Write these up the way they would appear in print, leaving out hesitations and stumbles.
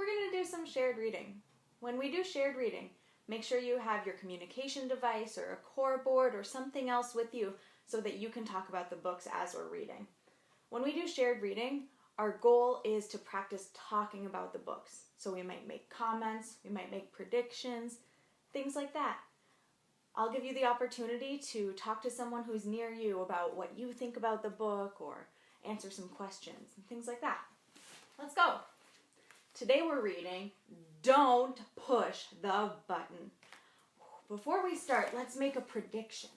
going to do some shared reading. When we do shared reading, make sure you have your communication device or a core board or something else with you so that you can talk about the books as we're reading. When we do shared reading, our goal is to practice talking about the books. So we might make comments, we might make predictions, things like that. I'll give you the opportunity to talk to someone who's near you about what you think about the book or answer some questions and things like that. Let's go. Today we're reading Don't Push the Button. Before we start, let's make a prediction.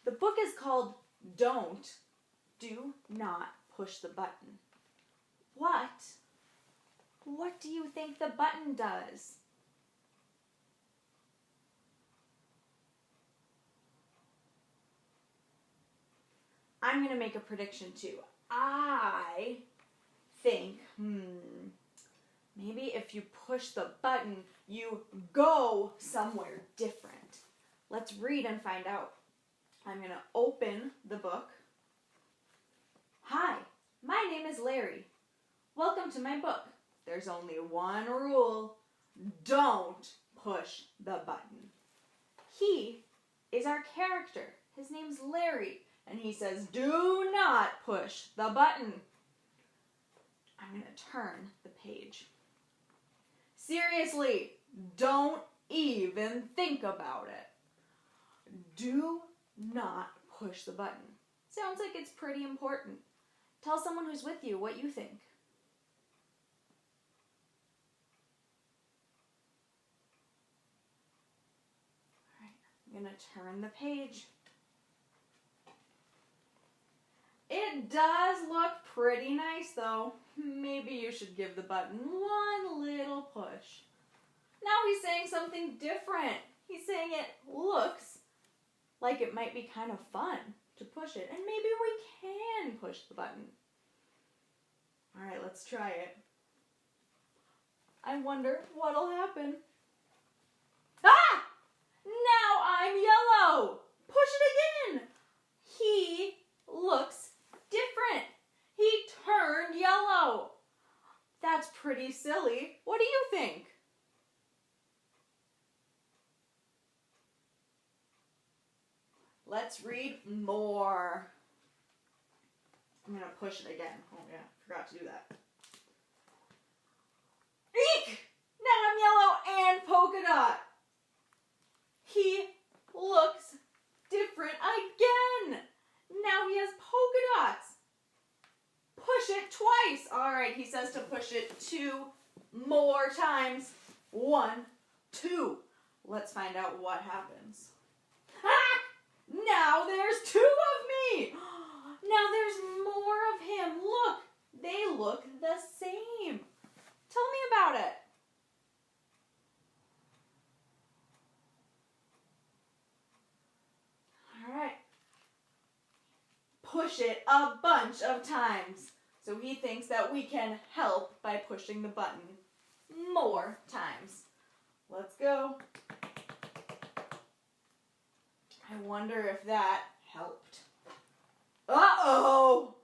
The book is called Do Not Push the Button. What do you think the button does? I'm going to make a prediction too. I think, maybe if you push the button, you go somewhere different. Let's read and find out. I'm going to open the book. Hi, my name is Larry. Welcome to my book. There's only one rule. Don't push the button. He is our character. His name's Larry, and he says, do not push the button. I'm going to turn the page. Seriously, don't even think about it. Do not push the button. Sounds like it's pretty important. Tell someone who's with you what you think. All right, I'm going to turn the page. It does look pretty nice though. Maybe you should give the button one little push. Now he's saying something different. He's saying it looks like it might be kind of fun to push it, and maybe we can push the button. All right, let's try it. I wonder what'll happen. Ah! Now I'm yellow. Push it again. He looks different. He turned yellow. That's pretty silly. What do you think? Let's read more. I'm going to push it again. Oh yeah, forgot to do that. Eek! Now I'm yellow and polka dot. He looks different again. Now he has polka dots. Push it twice. All right, he says to push it 2 more times. 1, 2. Let's find out what happens. Ah! Now there's 2 of me. Now there's more of him. Look, they look the same. Tell me about it. All right. Push it a bunch of times. So he thinks that we can help by pushing the button more times. Let's go. I wonder if that helped. Uh-oh!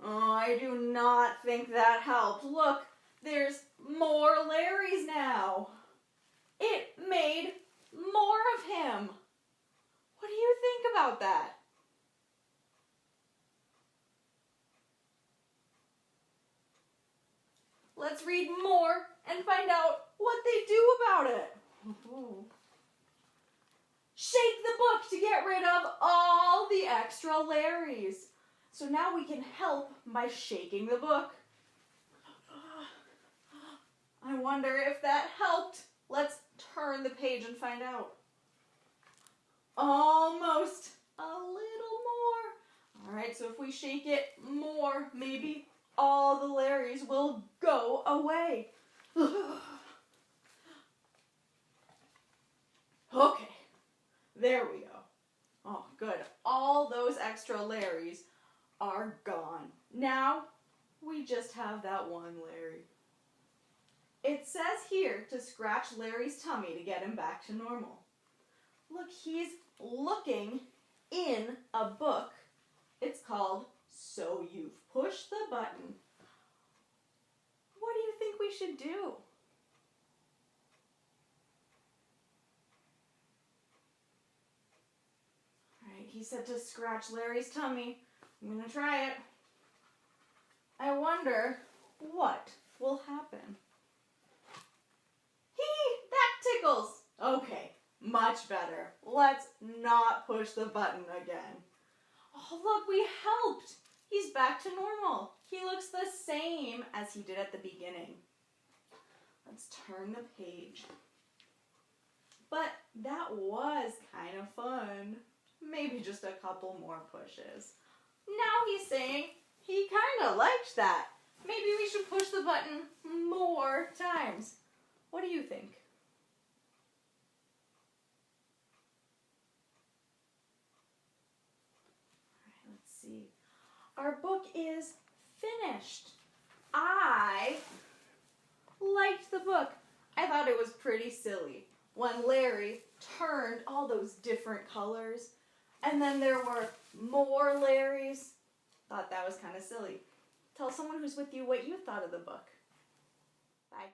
Oh, I do not think that helped. Look, there's more Larrys now. It made more of him. What do you think about that? Let's read more and find out what they do about it. Shake the book to get rid of all the extra Larrys. So now we can help by shaking the book. I wonder if that helped. Let's turn the page and find out. Almost. A little more. All right, so if we shake it more, maybe all the Larrys will go away. There we go. Oh, good. All those extra Larrys are gone. Now, we just have that one Larry. It says here to scratch Larry's tummy to get him back to normal. Look, he's looking in a book. It's called So You've Pushed the Button. What do you think we should do? All right, he said to scratch Larry's tummy. I'm going to try it. I wonder what will happen. That tickles. Okay, much better. Let's not push the button again. Oh, look, we helped. He's back to normal. He looks the same as he did at the beginning. Let's turn the page. But that was kind of fun. Maybe just a couple more pushes. Now he's saying he kind of liked that. Maybe we should push the button more times. What do you think? All right, let's see. Our book is finished. I liked the book. I thought it was pretty silly when Larry turned all those different colors and then there were more Larrys. Thought that was kind of silly. Tell someone who's with you what you thought of the book. Bye.